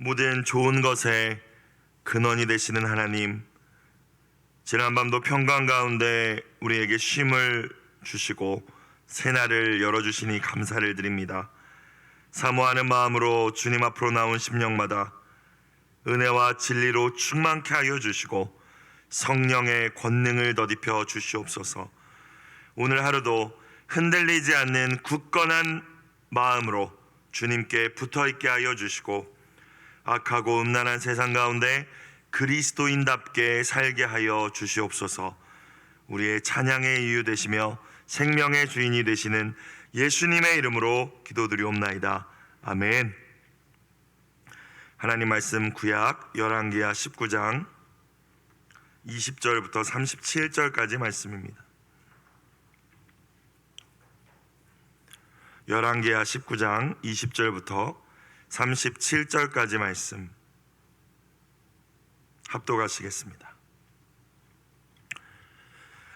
모든 좋은 것에 근원이 되시는 하나님, 지난밤도 평강 가운데 우리에게 쉼을 주시고 새날을 열어주시니 감사를 드립니다. 사모하는 마음으로 주님 앞으로 나온 심령마다 은혜와 진리로 충만케 하여 주시고 성령의 권능을 더딥혀 주시옵소서. 오늘 하루도 흔들리지 않는 굳건한 마음으로 주님께 붙어있게 하여 주시고 악하고 음란한 세상 가운데 그리스도인답게 살게 하여 주시옵소서. 우리의 찬양의 이유 되시며 생명의 주인이 되시는 예수님의 이름으로 기도드리옵나이다. 아멘. 하나님 말씀 구약 열왕기하 19장 20절부터 37절까지 말씀입니다. 열왕기하 19장 20절부터 37절까지 말씀 합독하시겠습니다.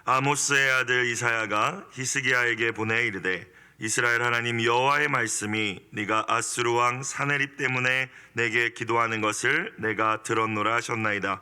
아모스의 아들 이사야가 히스기야에게 보내 이르되 이스라엘 하나님 여호와의 말씀이 네가 아수르 왕 사네립 때문에 내게 기도하는 것을 내가 들었노라 하셨나이다.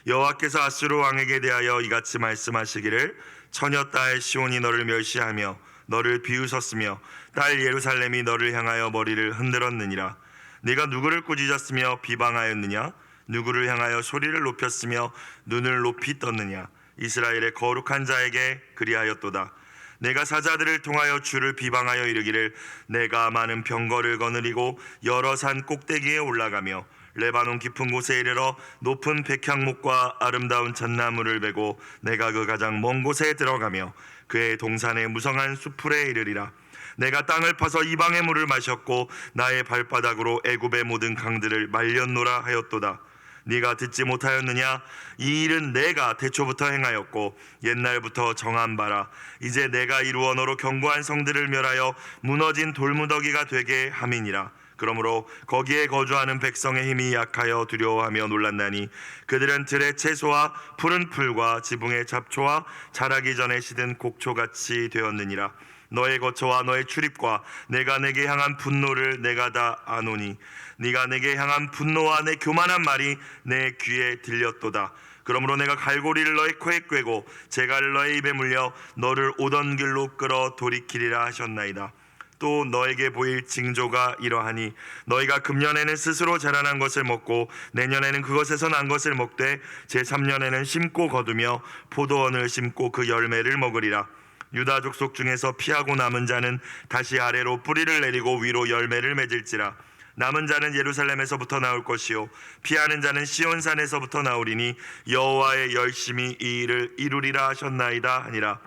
여호와께서 아수르 왕에게 대하여 이같이 말씀하시기를 처녀 딸 시온이 너를 멸시하며 너를 비웃었으며 딸 예루살렘이 너를 향하여 머리를 흔들었느니라. 네가 누구를 꾸짖었으며 비방하였느냐? 누구를 향하여 소리를 높였으며 눈을 높이 떴느냐? 이스라엘의 거룩한 자에게 그리하였도다. 내가 사자들을 통하여 주를 비방하여 이르기를 내가 많은 병거를 거느리고 여러 산 꼭대기에 올라가며 레바논 깊은 곳에 이르러 높은 백향목과 아름다운 잣나무를 베고 내가 그 가장 먼 곳에 들어가며 그의 동산의 무성한 수풀에 이르리라. 내가 땅을 파서 이방의 물을 마셨고 나의 발바닥으로 애굽의 모든 강들을 말렸노라 하였도다. 네가 듣지 못하였느냐? 이 일은 내가 태초부터 행하였고 옛날부터 정한 바라. 이제 내가 이루어 너로 견고한 성들을 멸하여 무너진 돌무더기가 되게 함이니라. 그러므로 거기에 거주하는 백성의 힘이 약하여 두려워하며 놀랐나니 그들은 들의 채소와 푸른 풀과 지붕의 잡초와 자라기 전에 시든 곡초같이 되었느니라. 너의 거처와 너의 출입과 내가 내게 향한 분노를 내가 다 아노니 네가 내게 향한 분노와 내 교만한 말이 내 귀에 들렸도다. 그러므로 내가 갈고리를 너의 코에 꿰고 재갈을 너의 입에 물려 너를 오던 길로 끌어 돌이키리라 하셨나이다. 또 너에게 보일 징조가 이러하니 너희가 금년에는 스스로 자라난 것을 먹고 내년에는 그것에서 난 것을 먹되 제3년에는 심고 거두며 포도원을 심고 그 열매를 먹으리라. 유다 족속 중에서 피하고 남은 자는 다시 아래로 뿌리를 내리고 위로 열매를 맺을지라. 남은 자는 예루살렘에서부터 나올 것이요 피하는 자는 시온산에서부터 나오리니 여호와의 열심히 이 일을 이루리라 하셨나이다 하니라.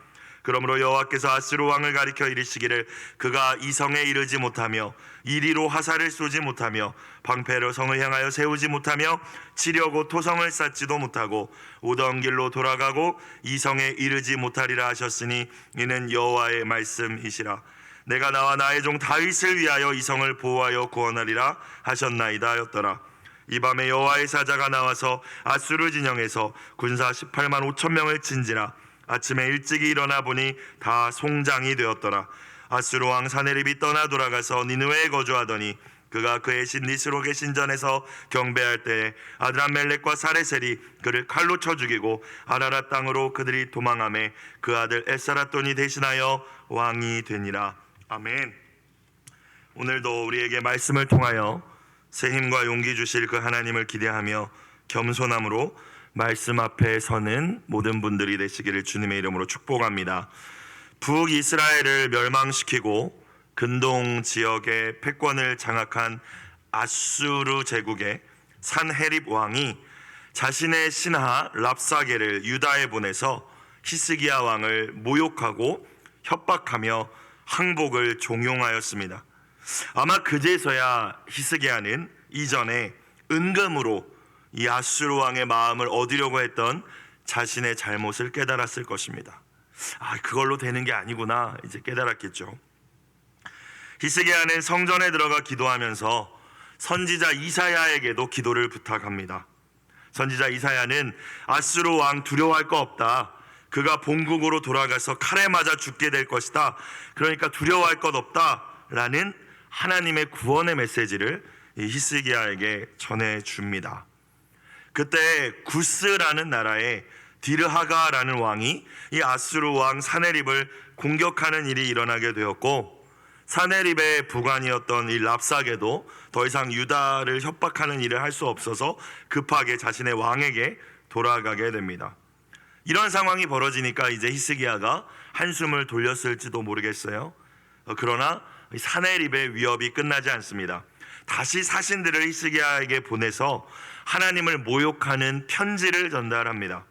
그러므로 여호와께서 아수르 왕을 가리켜 이르시기를 그가 이 성에 이르지 못하며 이리로 화살을 쏘지 못하며 방패로 성을 향하여 세우지 못하며 치려고 토성을 쌓지도 못하고 오던 길로 돌아가고 이 성에 이르지 못하리라 하셨으니 이는 여호와의 말씀이시라. 내가 나와 나의 종 다윗을 위하여 이 성을 보호하여 구원하리라 하셨나이다 하였더라. 이 밤에 여호와의 사자가 나와서 아수르 진영에서 군사 18만 5천 명을 친지라. 아침에 일찍이 일어나 보니 다 송장이 되었더라. 아수르 왕 사네립이 떠나 돌아가서 니느웨에 거주하더니 그가 그의 신 니스록의 신전에서 경배할 때에 아드람멜렉과 사레셀이 그를 칼로 쳐 죽이고 아라랏 땅으로 그들이 도망하매 그 아들 에스라돈이 대신하여 왕이 되니라. 아멘. 오늘도 우리에게 말씀을 통하여 새 힘과 용기 주실 그 하나님을 기대하며 겸손함으로 말씀 앞에 서는 모든 분들이 되시기를 주님의 이름으로 축복합니다. 북이스라엘을 멸망시키고 근동 지역의 패권을 장악한 아수르 제국의 산헤립 왕이 자신의 신하 랍사게를 유다에 보내서 히스기야 왕을 모욕하고 협박하며 항복을 종용하였습니다. 아마 그제서야 히스기야는 이전에 은금으로 이 아수르 왕의 마음을 얻으려고 했던 자신의 잘못을 깨달았을 것입니다. 그걸로 되는 게 아니구나 이제 깨달았겠죠. 히스기야는 성전에 들어가 기도하면서 선지자 이사야에게도 기도를 부탁합니다. 선지자 이사야는 아수르 왕 두려워할 거 없다. 그가 본국으로 돌아가서 칼에 맞아 죽게 될 것이다. 그러니까 두려워할 것 없다 라는 하나님의 구원의 메시지를 이 히스기야에게 전해줍니다. 그때 구스라는 나라의 디르하가라는 왕이 이 아수르 왕 사네립을 공격하는 일이 일어나게 되었고, 사네립의 부관이었던 이 랍사게도 더 이상 유다를 협박하는 일을 할 수 없어서 급하게 자신의 왕에게 돌아가게 됩니다. 이런 상황이 벌어지니까 이제 히스기야가 한숨을 돌렸을지도 모르겠어요. 그러나 사네립의 위협이 끝나지 않습니다. 다시 사신들을 히스기야에게 보내서 하나님을 모욕하는 편지를 전달합니다.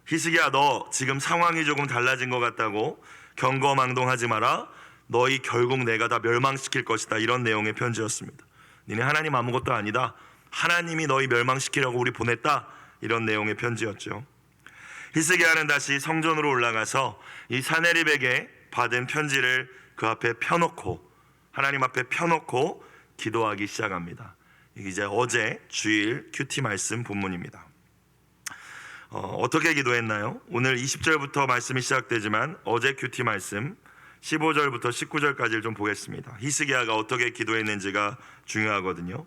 히스기야, 너 지금 상황이 조금 달라진 것 같다고 경거망동하지 마라. 너희 결국 내가 다 멸망시킬 것이다. 이런 내용의 편지였습니다. 니네 하나님 아무것도 아니다. 하나님이 너희 멸망시키려고 우리 보냈다. 이런 내용의 편지였죠. 히스기야는 다시 성전으로 올라가서 이 사네립에게 받은 편지를 그 앞에 펴놓고, 하나님 앞에 펴놓고 기도하기 시작합니다. 이게 이제 어제 주일 큐티 말씀 본문입니다. 어떻게 기도했나요? 오늘 20절부터 말씀이 시작되지만 어제 큐티 말씀 15절부터 19절까지를 좀 보겠습니다. 히스기야가 어떻게 기도했는지가 중요하거든요.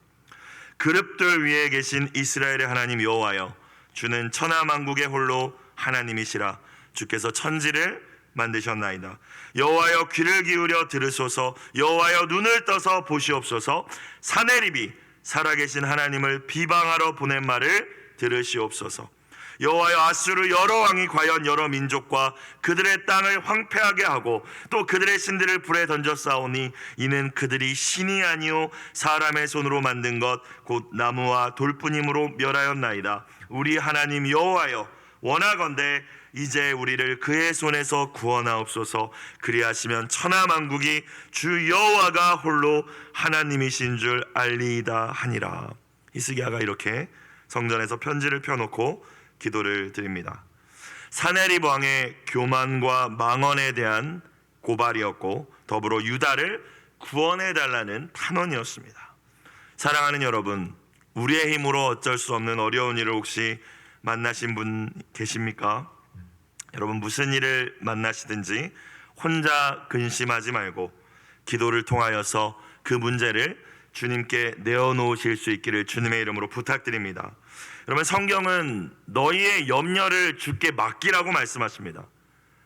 그룹들 위에 계신 이스라엘의 하나님 여호와여, 주는 천하만국의 홀로 하나님이시라. 주께서 천지를 만드셨나이다. 여호와여, 귀를 기울여 들으소서. 여호와여, 눈을 떠서 보시옵소서. 사네립이 살아계신 하나님을 비방하러 보낸 말을 들으시옵소서. 여호와여, 아수르 여러 왕이 과연 여러 민족과 그들의 땅을 황폐하게 하고 또 그들의 신들을 불에 던져 싸우니 이는 그들이 신이 아니요 사람의 손으로 만든 것 곧 나무와 돌뿐임으로 멸하였나이다. 우리 하나님 여호와여, 원하건대 이제 우리를 그의 손에서 구원하옵소서. 그리하시면 천하만국이 주 여호와가 홀로 하나님이신 줄 알리이다 하니라. 히스기야가 이렇게 성전에서 편지를 펴놓고 기도를 드립니다. 사네립 왕의 교만과 망언에 대한 고발이었고, 더불어 유다를 구원해달라는 탄원이었습니다. 사랑하는 여러분, 우리의 힘으로 어쩔 수 없는 어려운 일을 혹시 만나신 분 계십니까? 여러분, 무슨 일을 만나시든지 혼자 근심하지 말고 기도를 통하여서 그 문제를 주님께 내어놓으실 수 있기를 주님의 이름으로 부탁드립니다. 여러분, 성경은 너희의 염려를 주께 맡기라고 말씀하십니다.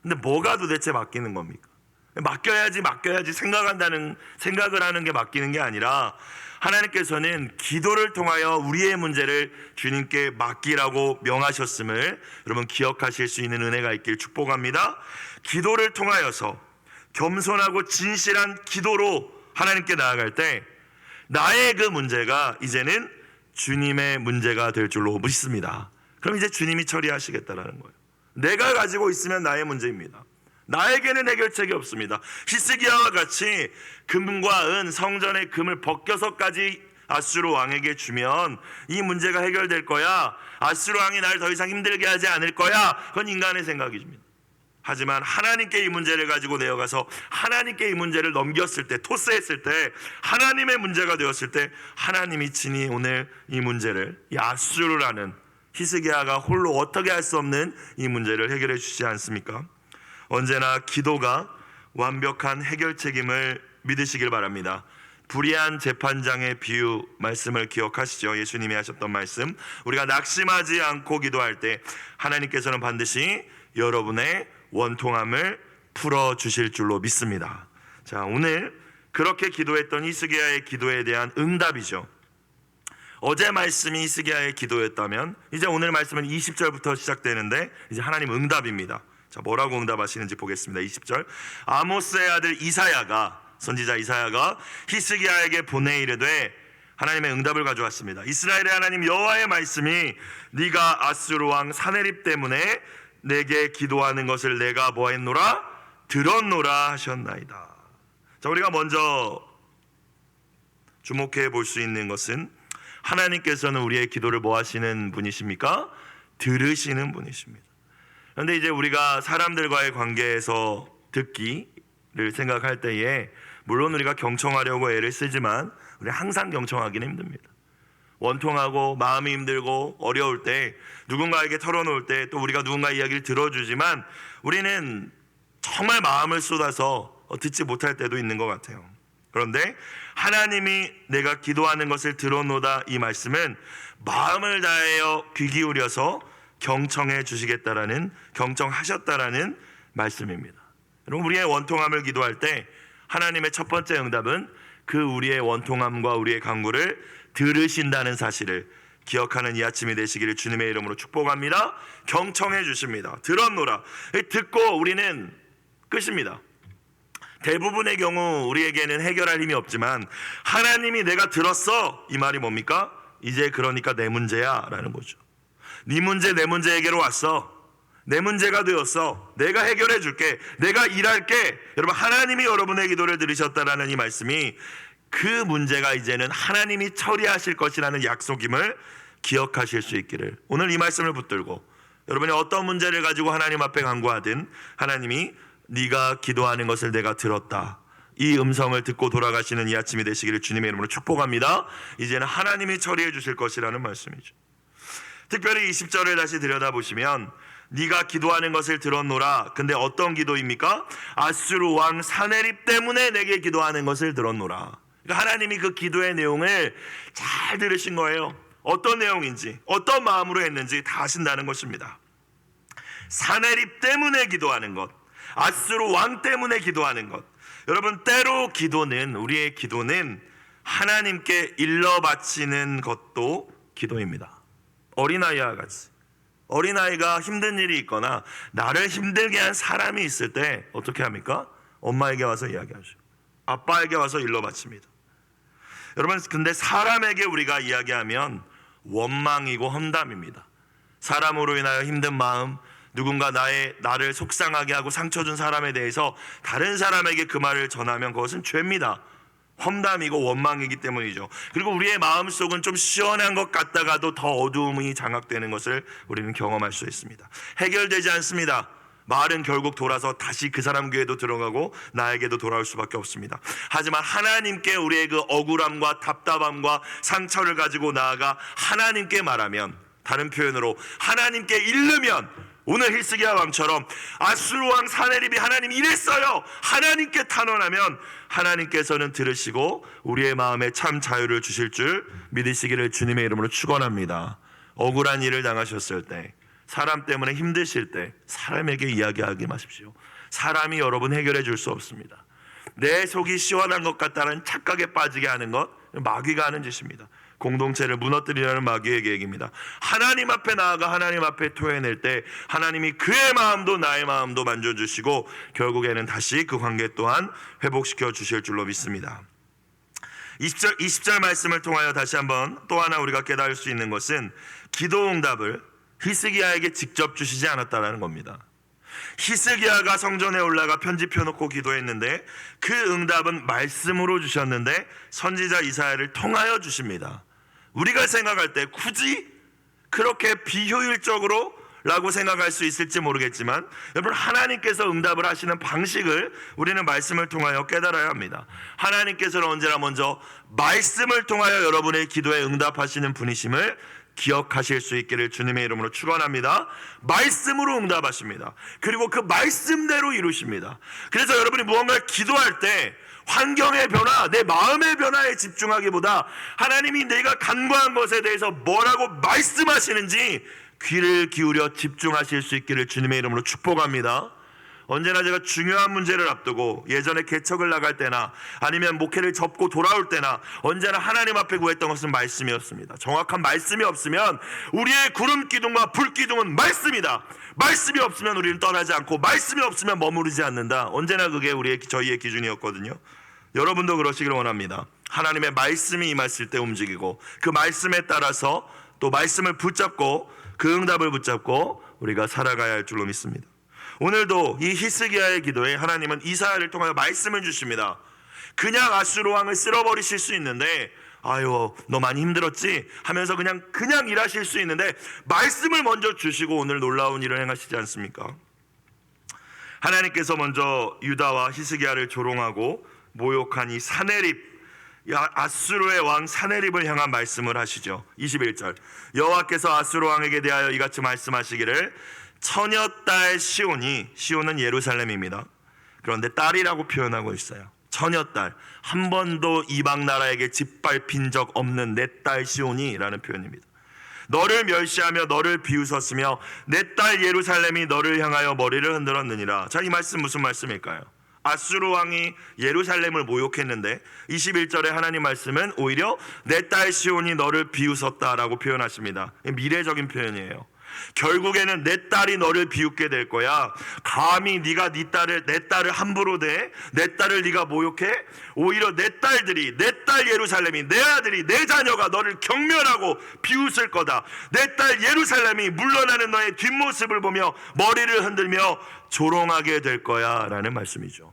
근데 뭐가 도대체 맡기는 겁니까? 맡겨야지 생각을 하는 게 맡기는 게 아니라, 하나님께서는 기도를 통하여 우리의 문제를 주님께 맡기라고 명하셨음을 여러분 기억하실 수 있는 은혜가 있길 축복합니다. 기도를 통하여서 겸손하고 진실한 기도로 하나님께 나아갈 때 나의 그 문제가 이제는 주님의 문제가 될 줄로 믿습니다. 그럼 이제 주님이 처리하시겠다라는 거예요. 내가 가지고 있으면 나의 문제입니다. 나에게는 해결책이 없습니다. 히스기야와 같이 금과 은, 성전의 금을 벗겨서까지 아수르 왕에게 주면 이 문제가 해결될 거야. 아수르 왕이 날 더 이상 힘들게 하지 않을 거야. 그건 인간의 생각입니다. 하지만 하나님께 이 문제를 가지고 내어가서 하나님께 이 문제를 넘겼을 때, 토스했을 때, 하나님의 문제가 되었을 때 하나님이 친히 오늘 이 문제를, 이 아수르라는 히스기야가 홀로 어떻게 할 수 없는 이 문제를 해결해 주시지 않습니까? 언제나 기도가 완벽한 해결책임을 믿으시길 바랍니다. 불의한 재판장의 비유 말씀을 기억하시죠? 예수님이 하셨던 말씀, 우리가 낙심하지 않고 기도할 때 하나님께서는 반드시 여러분의 원통함을 풀어주실 줄로 믿습니다. 자, 오늘 그렇게 기도했던 히스기야의 기도에 대한 응답이죠. 어제 말씀이 히스기야의 기도였다면 이제 오늘 말씀은 20절부터 시작되는데 이제 하나님 응답입니다. 자, 뭐라고 응답하시는지 보겠습니다. 20절, 아모스의 아들 이사야가, 선지자 이사야가 히스기야에게 보내 이르되, 하나님의 응답을 가져왔습니다. 이스라엘의 하나님 여호와의 말씀이 네가 아수르 왕 사네립 때문에 내게 기도하는 것을 내가 뭐했노라? 들었노라 하셨나이다. 자, 우리가 먼저 주목해 볼 수 있는 것은 하나님께서는 우리의 기도를 뭐 하시는 분이십니까? 들으시는 분이십니다. 그런데 이제 우리가 사람들과의 관계에서 듣기를 생각할 때에 물론 우리가 경청하려고 애를 쓰지만 우리 항상 경청하기는 힘듭니다. 원통하고 마음이 힘들고 어려울 때, 누군가에게 털어놓을 때, 또 우리가 누군가의 이야기를 들어주지만 우리는 정말 마음을 쏟아서 듣지 못할 때도 있는 것 같아요. 그런데 하나님이 내가 기도하는 것을 들었노다, 이 말씀은 마음을 다하여 귀 기울여서 경청해 주시겠다라는, 경청하셨다라는 말씀입니다. 여러분, 우리의 원통함을 기도할 때 하나님의 첫 번째 응답은 그 우리의 원통함과 우리의 간구를 들으신다는 사실을 기억하는 이 아침이 되시기를 주님의 이름으로 축복합니다. 경청해 주십니다. 들었노라. 듣고 우리는 끝입니다. 대부분의 경우 우리에게는 해결할 힘이 없지만 하나님이 내가 들었어, 이 말이 뭡니까? 이제 그러니까 내 문제야 라는 거죠. 네 문제 내 문제에게로 왔어. 내 문제가 되었어. 내가 해결해 줄게. 내가 일할게. 여러분, 하나님이 여러분의 기도를 들으셨다라는 이 말씀이 그 문제가 이제는 하나님이 처리하실 것이라는 약속임을 기억하실 수 있기를, 오늘 이 말씀을 붙들고 여러분이 어떤 문제를 가지고 하나님 앞에 간구하든 하나님이 네가 기도하는 것을 내가 들었다, 이 음성을 듣고 돌아가시는 이 아침이 되시기를 주님의 이름으로 축복합니다. 이제는 하나님이 처리해 주실 것이라는 말씀이죠. 특별히 20절을 다시 들여다보시면 네가 기도하는 것을 들었노라. 근데 어떤 기도입니까? 아수르 왕 사네립 때문에 내게 기도하는 것을 들었노라. 그러니까 하나님이 그 기도의 내용을 잘 들으신 거예요. 어떤 내용인지, 어떤 마음으로 했는지 다 아신다는 것입니다. 사네립 때문에 기도하는 것, 아수르 왕 때문에 기도하는 것. 여러분, 때로 기도는, 우리의 기도는 하나님께 일러 바치는 것도 기도입니다. 어린아이와 같이, 어린아이가 힘든 일이 있거나 나를 힘들게 한 사람이 있을 때 어떻게 합니까? 엄마에게 와서 이야기하죠. 아빠에게 와서 일러 바칩니다. 여러분, 근데 사람에게 우리가 이야기하면 원망이고 험담입니다. 사람으로 인하여 힘든 마음, 누군가 나를 속상하게 하고 상처 준 사람에 대해서 다른 사람에게 그 말을 전하면 그것은 죄입니다. 험담이고 원망이기 때문이죠. 그리고 우리의 마음속은 좀 시원한 것 같다가도 더 어두움이 장악되는 것을 우리는 경험할 수 있습니다. 해결되지 않습니다. 말은 결국 돌아서 다시 그 사람 귀에도 들어가고 나에게도 돌아올 수밖에 없습니다. 하지만 하나님께 우리의 그 억울함과 답답함과 상처를 가지고 나아가 하나님께 말하면, 다른 표현으로 하나님께 일르면, 오늘 히스기야 왕처럼 아수르 왕 사네립이 하나님 이랬어요, 하나님께 탄원하면 하나님께서는 들으시고 우리의 마음에 참 자유를 주실 줄 믿으시기를 주님의 이름으로 축원합니다. 억울한 일을 당하셨을 때, 사람 때문에 힘드실 때 사람에게 이야기하지 마십시오. 사람이 여러분 해결해 줄 수 없습니다. 내 속이 시원한 것 같다는 착각에 빠지게 하는 것, 마귀가 하는 짓입니다. 공동체를 무너뜨리려는 마귀의 계획입니다. 하나님 앞에 나아가 하나님 앞에 토해낼 때 하나님이 그의 마음도 나의 마음도 만져주시고 결국에는 다시 그 관계 또한 회복시켜 주실 줄로 믿습니다. 20절 말씀을 통하여 다시 한번 또 하나 우리가 깨달을 수 있는 것은 기도 응답을 히스기야에게 직접 주시지 않았다는 겁니다. 히스기야가 성전에 올라가 편지 펴놓고 기도했는데 그 응답은 말씀으로 주셨는데 선지자 이사야를 통하여 주십니다. 우리가 생각할 때 굳이 그렇게 비효율적으로 라고 생각할 수 있을지 모르겠지만 여러분, 하나님께서 응답을 하시는 방식을 우리는 말씀을 통하여 깨달아야 합니다. 하나님께서는 언제나 먼저 말씀을 통하여 여러분의 기도에 응답하시는 분이심을 기억하실 수 있기를 주님의 이름으로 축원합니다. 말씀으로 응답하십니다. 그리고 그 말씀대로 이루십니다. 그래서 여러분이 무언가를 기도할 때 환경의 변화, 내 마음의 변화에 집중하기보다 하나님이 내가 간구한 것에 대해서 뭐라고 말씀하시는지 귀를 기울여 집중하실 수 있기를 주님의 이름으로 축복합니다. 언제나 제가 중요한 문제를 앞두고 예전에 개척을 나갈 때나 아니면 목회를 접고 돌아올 때나 언제나 하나님 앞에 구했던 것은 말씀이었습니다. 정확한 말씀이 없으면 우리의 구름 기둥과 불 기둥은 말씀이다. 말씀이 없으면 우리는 떠나지 않고 말씀이 없으면 머무르지 않는다. 언제나 그게 저희의 기준이었거든요. 여러분도 그러시기를 원합니다. 하나님의 말씀이 임했을 때 움직이고 그 말씀에 따라서 또 말씀을 붙잡고 그 응답을 붙잡고 우리가 살아가야 할 줄로 믿습니다. 오늘도 이 히스기야의 기도에 하나님은 이사야를 통하여 말씀을 주십니다. 그냥 아수르 왕을 쓸어버리실 수 있는데, 아유 너 많이 힘들었지 하면서 그냥 일하실 수 있는데 말씀을 먼저 주시고 오늘 놀라운 일을 행하시지 않습니까? 하나님께서 먼저 유다와 히스기야를 조롱하고 모욕한 이 사네립, 아수르의 왕 사네립을 향한 말씀을 하시죠. 21절, 여호와께서 아수르 왕에게 대하여 이같이 말씀하시기를 처녀딸 시온이, 시온은 예루살렘입니다. 그런데 딸이라고 표현하고 있어요. 처녀딸, 한 번도 이방 나라에게 짓밟힌 적 없는 내 딸 시온이라는 표현입니다. 너를 멸시하며 너를 비웃었으며 내 딸 예루살렘이 너를 향하여 머리를 흔들었느니라. 자, 이 말씀 무슨 말씀일까요? 아수르 왕이 예루살렘을 모욕했는데 21절에 하나님 말씀은 오히려 내 딸 시온이 너를 비웃었다라고 표현하십니다. 미래적인 표현이에요. 결국에는 내 딸이 너를 비웃게 될 거야. 감히 네가 내 딸을 함부로 대? 내 딸을 네가 모욕해? 오히려 내 딸들이, 내 딸 예루살렘이, 내 아들이, 내 자녀가 너를 경멸하고 비웃을 거다. 내 딸 예루살렘이 물러나는 너의 뒷모습을 보며 머리를 흔들며 조롱하게 될 거야 라는 말씀이죠.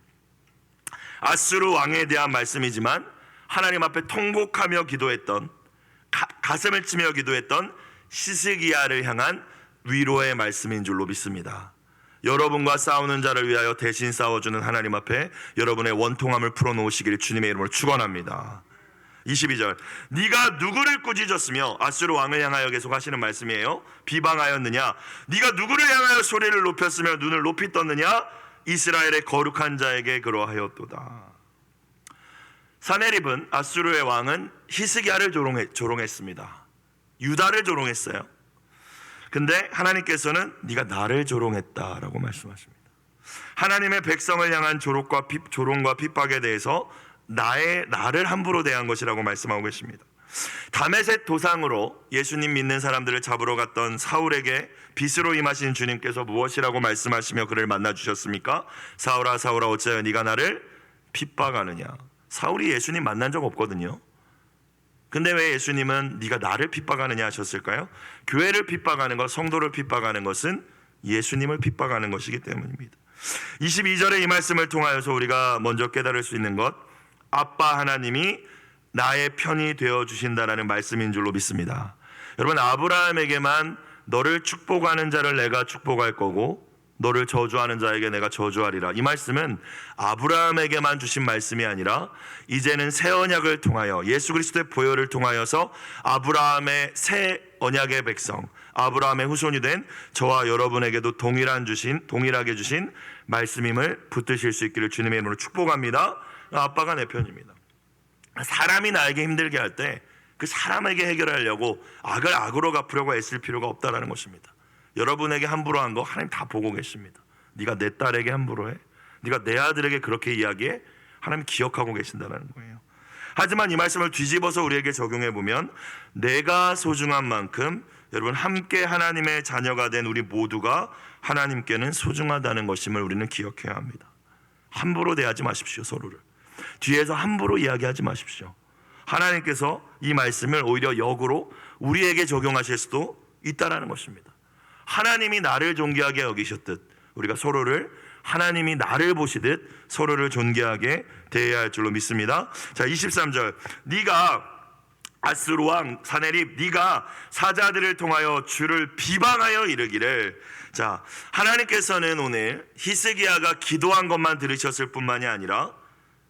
아수르 왕에 대한 말씀이지만 하나님 앞에 통곡하며 기도했던, 가슴을 치며 기도했던 히스기야를 향한 위로의 말씀인 줄로 믿습니다. 여러분과 싸우는 자를 위하여 대신 싸워주는 하나님 앞에 여러분의 원통함을 풀어놓으시기를 주님의 이름으로 축원합니다. 22절, 네가 누구를 꾸짖었으며, 아수르 왕을 향하여 계속 하시는 말씀이에요. 비방하였느냐? 네가 누구를 향하여 소리를 높였으며 눈을 높이 떴느냐? 이스라엘의 거룩한 자에게 그러하였도다. 사네립은, 아수르의 왕은 히스기야를 조롱했습니다. 유다를 조롱했어요. 근데 하나님께서는 네가 나를 조롱했다라고 말씀하십니다. 하나님의 백성을 향한 조롱과 핍박에 대해서 나를 함부로 대한 것이라고 말씀하고 계십니다. 다메섹 도상으로 예수님 믿는 사람들을 잡으러 갔던 사울에게 빛으로 임하신 주님께서 무엇이라고 말씀하시며 그를 만나 주셨습니까? 사울아 사울아 어찌하여 네가 나를 핍박하느냐. 사울이 예수님 만난 적 없거든요. 근데 왜 예수님은 네가 나를 핍박하느냐 하셨을까요? 교회를 핍박하는 것, 성도를 핍박하는 것은 예수님을 핍박하는 것이기 때문입니다. 22절의 이 말씀을 통하여서 우리가 먼저 깨달을 수 있는 것, 아빠 하나님이 나의 편이 되어주신다라는 말씀인 줄로 믿습니다. 여러분, 아브라함에게만 너를 축복하는 자를 내가 축복할 거고 너를 저주하는 자에게 내가 저주하리라, 이 말씀은 아브라함에게만 주신 말씀이 아니라 이제는 새 언약을 통하여 예수 그리스도의 보혈을 통하여서 아브라함의 새 언약의 백성, 아브라함의 후손이 된 저와 여러분에게도 동일하게 주신 말씀임을 붙드실 수 있기를 주님의 이름으로 축복합니다. 아빠가 내 편입니다. 사람이 나에게 힘들게 할 때 그 사람에게 해결하려고 악을 악으로 갚으려고 애쓸 필요가 없다라는 것입니다. 여러분에게 함부로 한 거 하나님 다 보고 계십니다. 네가 내 딸에게 함부로 해? 네가 내 아들에게 그렇게 이야기해? 하나님 기억하고 계신다는 거예요. 하지만 이 말씀을 뒤집어서 우리에게 적용해 보면 내가 소중한 만큼 여러분 함께 하나님의 자녀가 된 우리 모두가 하나님께는 소중하다는 것임을 우리는 기억해야 합니다. 함부로 대하지 마십시오. 서로를 뒤에서 함부로 이야기하지 마십시오. 하나님께서 이 말씀을 오히려 역으로 우리에게 적용하실 수도 있다는 것입니다. 하나님이 나를 존귀하게 여기셨듯 우리가 서로를 하나님이 나를 보시듯 서로를 존귀하게 대해야 할 줄로 믿습니다. 자, 23절, 네가 아수르 왕 사네립, 네가 사자들을 통하여 주를 비방하여 이르기를. 자, 하나님께서는 오늘 히스기야가 기도한 것만 들으셨을 뿐만이 아니라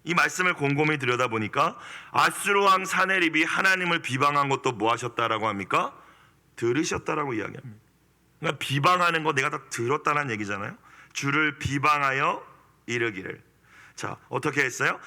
이 말씀을 곰곰이 들여다보니까 아수르 왕 사네립이 하나님을 비방한 것도 뭐 하셨다라고 합니까? 들으셨다라고 이야기합니다. 그러니까 비방하는 거 내가 다 들었다는 얘기잖아요. 주를 비방하여 이르기를. 자, 어떻게 했어요?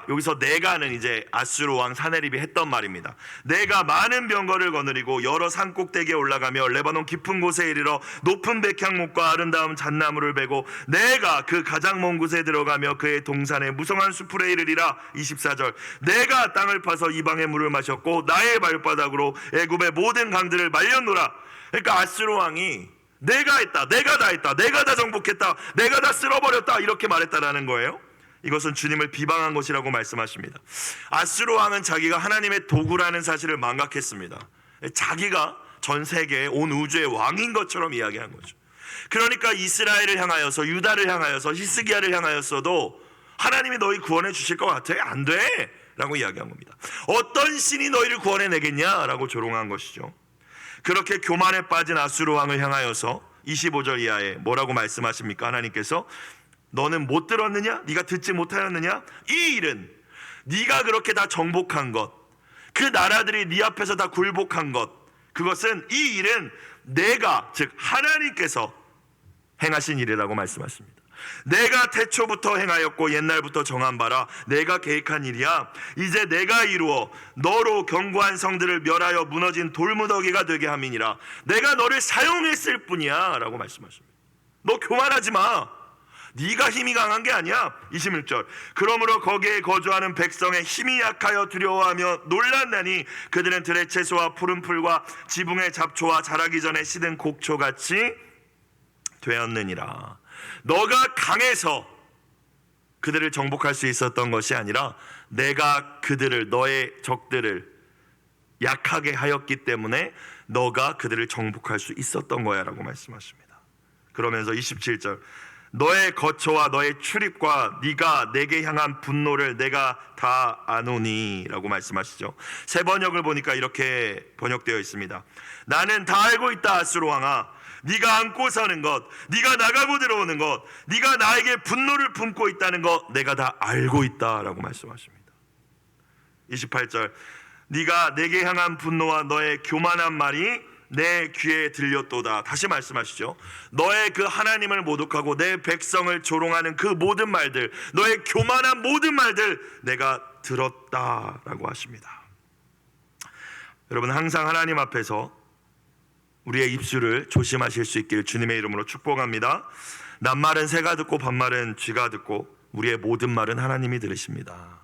여기서 내가는 이제 아수르 왕 사네립이 했던 말입니다. 내가 많은 병거를 거느리고 여러 산 꼭대기에 올라가며 레바논 깊은 곳에 이르러 높은 백향목과 아름다운 잣나무를 베고 내가 그 가장 먼 곳에 들어가며 그의 동산에 무성한 숲에 이르리라. 24절, 내가 땅을 파서 이방의 물을 마셨고 나의 발바닥으로 애굽의 모든 강들을 말렸노라. 그러니까 아수르 왕이 내가 했다, 내가 다 했다, 내가 다 정복했다, 내가 다 쓸어버렸다 이렇게 말했다라는 거예요. 이것은 주님을 비방한 것이라고 말씀하십니다. 아수르 왕은 자기가 하나님의 도구라는 사실을 망각했습니다. 자기가 전 세계 온 우주의 왕인 것처럼 이야기한 거죠. 그러니까 이스라엘을 향하여서, 유다를 향하여서, 히스기야를 향하여서도 하나님이 너희 구원해 주실 것 같아? 안 돼! 라고 이야기한 겁니다. 어떤 신이 너희를 구원해 내겠냐? 라고 조롱한 것이죠. 그렇게 교만에 빠진 아수르 왕을 향하여서 25절 이하에 뭐라고 말씀하십니까? 하나님께서 너는 못 들었느냐? 네가 듣지 못하였느냐? 이 일은 네가 그렇게 다 정복한 것, 그 나라들이 네 앞에서 다 굴복한 것, 그것은 이 일은 내가, 즉 하나님께서 행하신 일이라고 말씀하십니다. 내가 태초부터 행하였고 옛날부터 정한 바라. 내가 계획한 일이야. 이제 내가 이루어 너로 견고한 성들을 멸하여 무너진 돌무더기가 되게 함이니라. 내가 너를 사용했을 뿐이야 라고 말씀하십니다. 너 교만하지 마. 네가 힘이 강한 게 아니야. 21절. 그러므로 거기에 거주하는 백성의 힘이 약하여 두려워하며 놀랐나니 그들은 들의 채소와 푸른 풀과 지붕의 잡초와 자라기 전에 시든 곡초같이 되었느니라. 너가 강해서 그들을 정복할 수 있었던 것이 아니라 내가 그들을, 너의 적들을 약하게 하였기 때문에 너가 그들을 정복할 수 있었던 거야 라고 말씀하십니다. 그러면서 27절. 너의 거처와 너의 출입과 네가 내게 향한 분노를 내가 다 아노니 라고 말씀하시죠. 새 번역을 보니까 이렇게 번역되어 있습니다. 나는 다 알고 있다 아수르 왕아. 네가 안고 사는 것, 네가 나가고 들어오는 것, 네가 나에게 분노를 품고 있다는 것 내가 다 알고 있다 라고 말씀하십니다. 28절. 네가 내게 향한 분노와 너의 교만한 말이 내 귀에 들렸도다. 다시 말씀하시죠. 너의 그 하나님을 모독하고 내 백성을 조롱하는 그 모든 말들, 너의 교만한 모든 말들 내가 들었다라고 하십니다. 여러분, 항상 하나님 앞에서 우리의 입술을 조심하실 수 있길 주님의 이름으로 축복합니다. 낱말은 새가 듣고 반말은 쥐가 듣고 우리의 모든 말은 하나님이 들으십니다.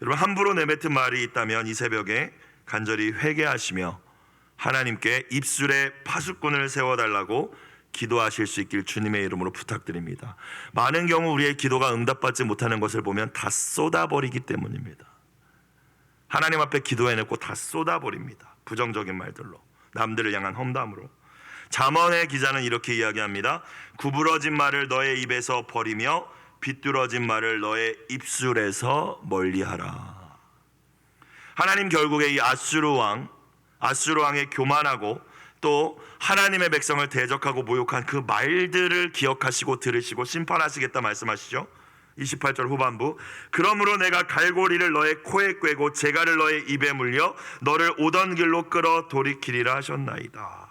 여러분, 함부로 내뱉은 말이 있다면 이 새벽에 간절히 회개하시며 하나님께 입술에 파수꾼을 세워달라고 기도하실 수 있길 주님의 이름으로 부탁드립니다. 많은 경우 우리의 기도가 응답받지 못하는 것을 보면 다 쏟아버리기 때문입니다. 하나님 앞에 기도해놓고 다 쏟아버립니다. 부정적인 말들로, 남들을 향한 험담으로. 잠언의 기자는 이렇게 이야기합니다. 구부러진 말을 너의 입에서 버리며 비뚤어진 말을 너의 입술에서 멀리하라. 하나님 결국에 이 아수르 왕의 교만하고 또 하나님의 백성을 대적하고 모욕한 그 말들을 기억하시고 들으시고 심판하시겠다 말씀하시죠. 28절 후반부. 그러므로 내가 갈고리를 너의 코에 꿰고 재갈을 너의 입에 물려 너를 오던 길로 끌어 돌이키리라 하셨나이다.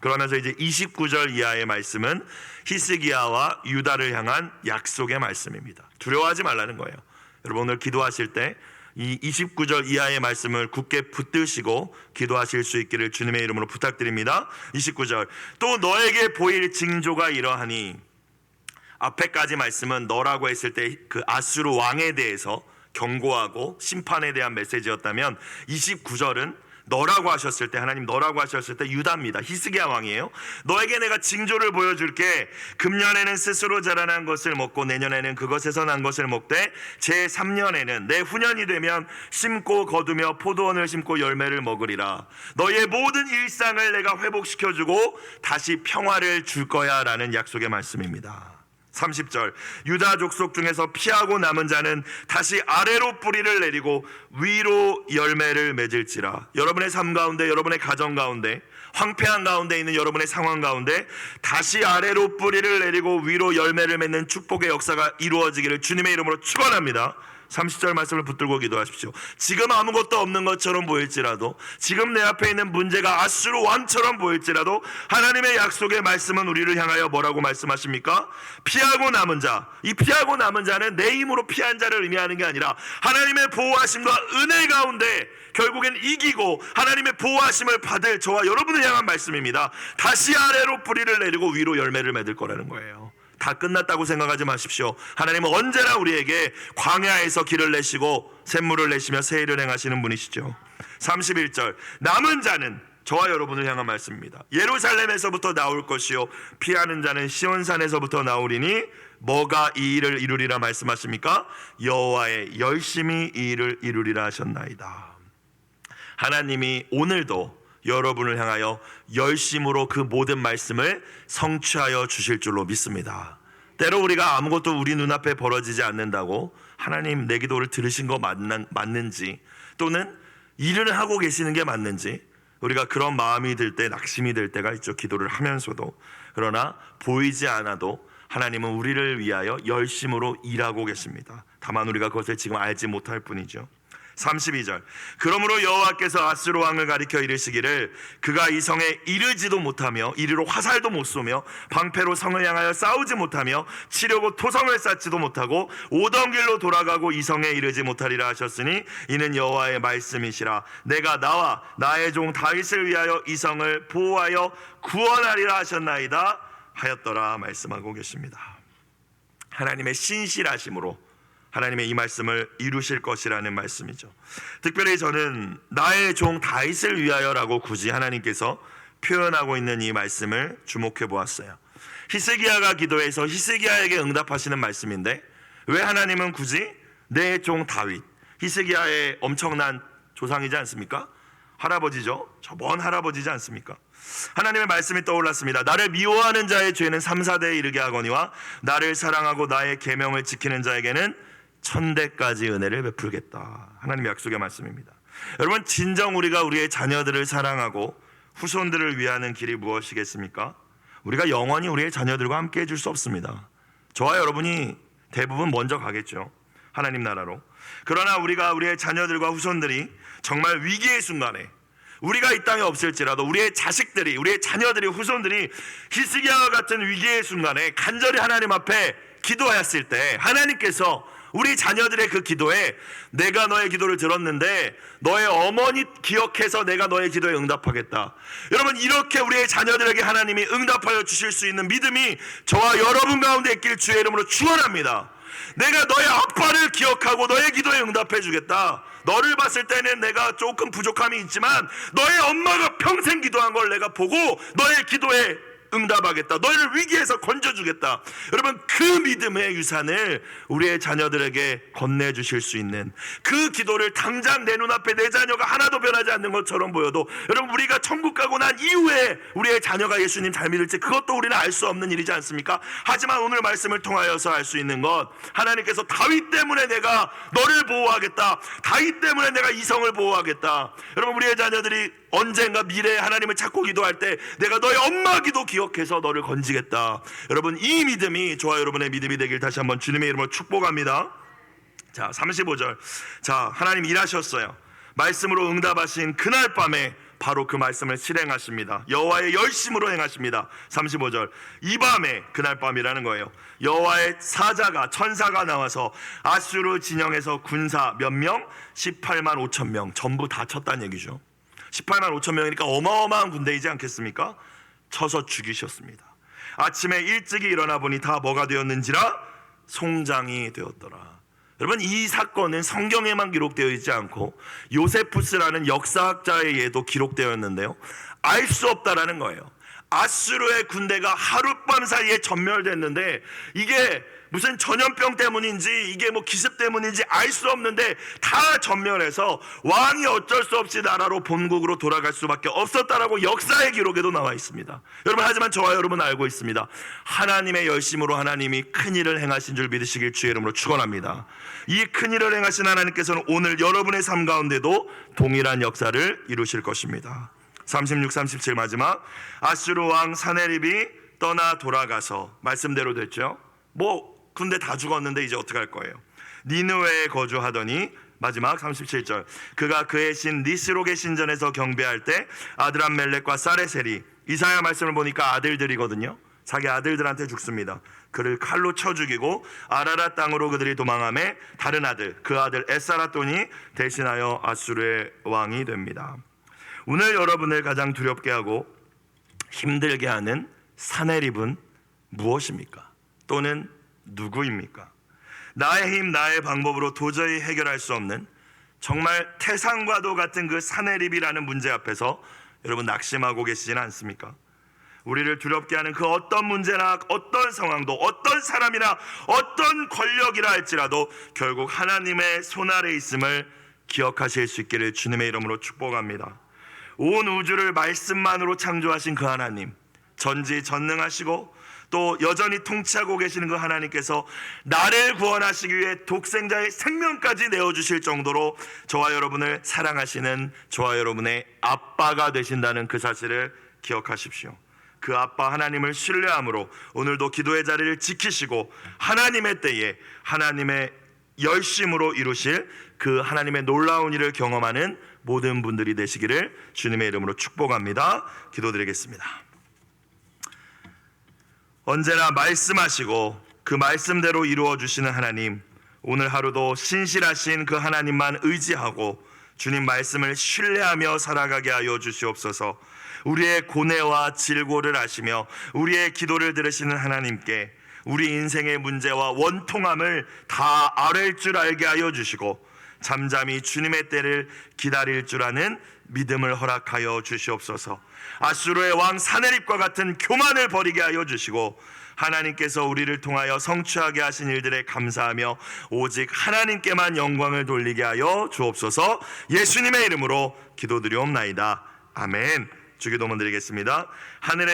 그러면서 이제 29절 이하의 말씀은 히스기야와 유다를 향한 약속의 말씀입니다. 두려워하지 말라는 거예요. 여러분, 오늘 기도하실 때 이 29절 이하의 말씀을 굳게 붙드시고 기도하실 수 있기를 주님의 이름으로 부탁드립니다. 29절. 또 너에게 보일 징조가 이러하니. 앞에까지 말씀은 너라고 했을 때 그 아수르 왕에 대해서 경고하고 심판에 대한 메시지였다면 29절은 너라고 하셨을 때, 하나님 너라고 하셨을 때 유다입니다. 히스기야 왕이에요. 너에게 내가 징조를 보여줄게. 금년에는 스스로 자라난 것을 먹고 내년에는 그것에서 난 것을 먹되 제3년에는 내 후년이 되면 심고 거두며 포도원을 심고 열매를 먹으리라. 너의 모든 일상을 내가 회복시켜주고 다시 평화를 줄 거야 라는 약속의 말씀입니다. 30절. 유다 족속 중에서 피하고 남은 자는 다시 아래로 뿌리를 내리고 위로 열매를 맺을지라. 여러분의 삶 가운데, 여러분의 가정 가운데, 황폐한 가운데 있는 여러분의 상황 가운데 다시 아래로 뿌리를 내리고 위로 열매를 맺는 축복의 역사가 이루어지기를 주님의 이름으로 축원합니다. 30절 말씀을 붙들고 기도하십시오. 지금 아무것도 없는 것처럼 보일지라도, 지금 내 앞에 있는 문제가 아수르 왕처럼 보일지라도 하나님의 약속의 말씀은 우리를 향하여 뭐라고 말씀하십니까? 피하고 남은 자. 이 피하고 남은 자는 내 힘으로 피한 자를 의미하는 게 아니라 하나님의 보호하심과 은혜 가운데 결국엔 이기고 하나님의 보호하심을 받을 저와 여러분을 향한 말씀입니다. 다시 아래로 뿌리를 내리고 위로 열매를 맺을 거라는 거예요. 다 끝났다고 생각하지 마십시오. 하나님은 언제나 우리에게 광야에서 길을 내시고 샘물을 내시며 새 일을 행하시는 분이시죠. 31절. 남은 자는 저와 여러분을 향한 말씀입니다. 예루살렘에서부터 나올 것이요 피하는 자는 시온산에서부터 나오리니 뭐가 이 일을 이루리라 말씀하십니까? 여호와의 열심히 이 일을 이루리라 하셨나이다. 하나님이 오늘도 여러분을 향하여 열심으로 그 모든 말씀을 성취하여 주실 줄로 믿습니다. 때로 우리가 아무것도 우리 눈앞에 벌어지지 않는다고 하나님 내 기도를 들으신 거 맞는지, 또는 일을 하고 계시는 게 맞는지 우리가 그런 마음이 들 때, 낙심이 들 때가 있죠. 기도를 하면서도. 그러나 보이지 않아도 하나님은 우리를 위하여 열심으로 일하고 계십니다. 다만 우리가 그것을 지금 알지 못할 뿐이죠. 32절 그러므로 여호와께서 아스루 왕을 가리켜 이르시기를 그가 이 성에 이르지도 못하며 이리로 화살도 못 쏘며 방패로 성을 향하여 싸우지 못하며 치려고 토성을 쌓지도 못하고 오던 길로 돌아가고 이 성에 이르지 못하리라 하셨으니 이는 여호와의 말씀이시라. 내가 나와 나의 종 다윗을 위하여 이 성을 보호하여 구원하리라 하셨나이다 하였더라 말씀하고 계십니다. 하나님의 신실하심으로 하나님의 이 말씀을 이루실 것이라는 말씀이죠. 특별히 저는 나의 종 다윗을 위하여라고 굳이 하나님께서 표현하고 있는 이 말씀을 주목해 보았어요. 히스기야가 기도해서 히스기야에게 응답하시는 말씀인데 왜 하나님은 굳이 내 종 다윗, 히스기야의 엄청난 조상이지 않습니까? 할아버지죠. 저 먼 할아버지지 않습니까? 하나님의 말씀이 떠올랐습니다. 나를 미워하는 자의 죄는 3, 4대에 이르게 하거니와 나를 사랑하고 나의 계명을 지키는 자에게는 1000대까지 은혜를 베풀겠다. 하나님의 약속의 말씀입니다. 여러분, 진정 우리가 우리의 자녀들을 사랑하고 후손들을 위하는 길이 무엇이겠습니까? 우리가 영원히 우리의 자녀들과 함께 해줄 수 없습니다. 저와 여러분이 대부분 먼저 가겠죠. 하나님 나라로. 그러나 우리가 우리의 자녀들과 후손들이 정말 위기의 순간에 우리가 이 땅에 없을지라도 우리의 자식들이, 우리의 자녀들이, 후손들이 히스기야와 같은 위기의 순간에 간절히 하나님 앞에 기도하였을 때 하나님께서 우리 자녀들의 그 기도에 내가 너의 기도를 들었는데 너의 어머니 기억해서 내가 너의 기도에 응답하겠다. 여러분, 이렇게 우리의 자녀들에게 하나님이 응답하여 주실 수 있는 믿음이 저와 여러분 가운데 있길 주의 이름으로 축원합니다. 내가 너의 아빠를 기억하고 너의 기도에 응답해 주겠다. 너를 봤을 때는 내가 조금 부족함이 있지만 너의 엄마가 평생 기도한 걸 내가 보고 너의 기도에 응답하겠다. 너희를 위기에서 건져주겠다. 여러분, 그 믿음의 유산을 우리의 자녀들에게 건네주실 수 있는 그 기도를 당장 내 눈앞에 내 자녀가 하나도 변하지 않는 것처럼 보여도 여러분, 우리가 천국 가고 난 이후에 우리의 자녀가 예수님 잘 믿을지 그것도 우리는 알 수 없는 일이지 않습니까? 하지만 오늘 말씀을 통하여서 알 수 있는 것, 하나님께서 다윗 때문에 내가 너를 보호하겠다. 다윗 때문에 내가 이성을 보호하겠다. 여러분, 우리의 자녀들이 언젠가 미래에 하나님을 찾고 기도할 때 내가 너의 엄마 기도 기억해서 너를 건지겠다. 여러분, 이 믿음이 저와 여러분의 믿음이 되길 다시 한번 주님의 이름으로 축복합니다. 자, 35절. 자, 하나님 일하셨어요. 말씀으로 응답하신 그날 밤에 바로 그 말씀을 실행하십니다. 여호와의 열심으로 행하십니다. 35절. 이 밤에, 그날 밤이라는 거예요. 여호와의 사자가, 천사가 나와서 아수르 진영에서 군사 몇 명? 18만 5천 명 전부 다 쳤다는 얘기죠. 18만 5천 명이니까 어마어마한 군대이지 않겠습니까? 쳐서 죽이셨습니다. 아침에 일찍이 일어나 보니 다 뭐가 되었는지라? 송장이 되었더라. 여러분, 이 사건은 성경에만 기록되어 있지 않고 요세푸스라는 역사학자의 예도 기록되어 있는데요, 알 수 없다라는 거예요. 아수르의 군대가 하룻밤 사이에 전멸됐는데 이게 무슨 전염병 때문인지 이게 뭐 기습 때문인지 알 수 없는데 다 전멸해서 왕이 어쩔 수 없이 나라로 본국으로 돌아갈 수밖에 없었다라고 역사의 기록에도 나와 있습니다. 여러분, 하지만 저와 여러분은 알고 있습니다. 하나님의 열심으로 하나님이 큰일을 행하신 줄 믿으시길 주의 이름으로 축원합니다. 이 큰일을 행하신 하나님께서는 오늘 여러분의 삶 가운데도 동일한 역사를 이루실 것입니다. 36, 37 마지막. 아수르 왕 사네립이 떠나 돌아가서, 말씀대로 됐죠. 뭐 군대 다 죽었는데 이제 어떻게 할 거예요? 니느웨에 거주하더니, 마지막 37절. 그가 그의 신 니스록의 신전에서 경배할 때 아드람멜렉과 사레셀이, 이사야 말씀을 보니까 아들들이거든요, 자기 아들들한테 죽습니다. 그를 칼로 쳐 죽이고 아라랏 땅으로 그들이 도망하매 다른 아들, 그 아들 에사라돈이 대신하여 아수르의 왕이 됩니다. 오늘 여러분을 가장 두렵게 하고 힘들게 하는 사네립은 무엇입니까? 또는 누구입니까? 나의 힘, 나의 방법으로 도저히 해결할 수 없는 정말 태산과도 같은 그 사네립이라는 문제 앞에서 여러분 낙심하고 계시지는 않습니까? 우리를 두렵게 하는 그 어떤 문제나 어떤 상황도, 어떤 사람이나 어떤 권력이라 할지라도 결국 하나님의 손 아래 있음을 기억하실 수 있기를 주님의 이름으로 축복합니다. 온 우주를 말씀만으로 창조하신 그 하나님, 전지전능하시고 또 여전히 통치하고 계시는 그 하나님께서 나를 구원하시기 위해 독생자의 생명까지 내어주실 정도로 저와 여러분을 사랑하시는 저와 여러분의 아빠가 되신다는 그 사실을 기억하십시오. 그 아빠 하나님을 신뢰함으로 오늘도 기도의 자리를 지키시고 하나님의 때에 하나님의 열심으로 이루실 그 하나님의 놀라운 일을 경험하는 모든 분들이 되시기를 주님의 이름으로 축복합니다. 기도드리겠습니다. 언제나 말씀하시고 그 말씀대로 이루어 주시는 하나님, 오늘 하루도 신실하신 그 하나님만 의지하고 주님 말씀을 신뢰하며 살아가게 하여 주시옵소서. 우리의 고뇌와 질고를 아시며 우리의 기도를 들으시는 하나님께 우리 인생의 문제와 원통함을 다 아뢰일 줄 알게 하여 주시고 잠잠히 주님의 때를 기다릴 줄 아는 믿음을 허락하여 주시옵소서. 아수르의 왕 사네립과 같은 교만을 버리게 하여 주시고 하나님께서 우리를 통하여 성취하게 하신 일들에 감사하며 오직 하나님께만 영광을 돌리게 하여 주옵소서. 예수님의 이름으로 기도드리옵나이다. 아멘. 주기도문 드리겠습니다. 하늘의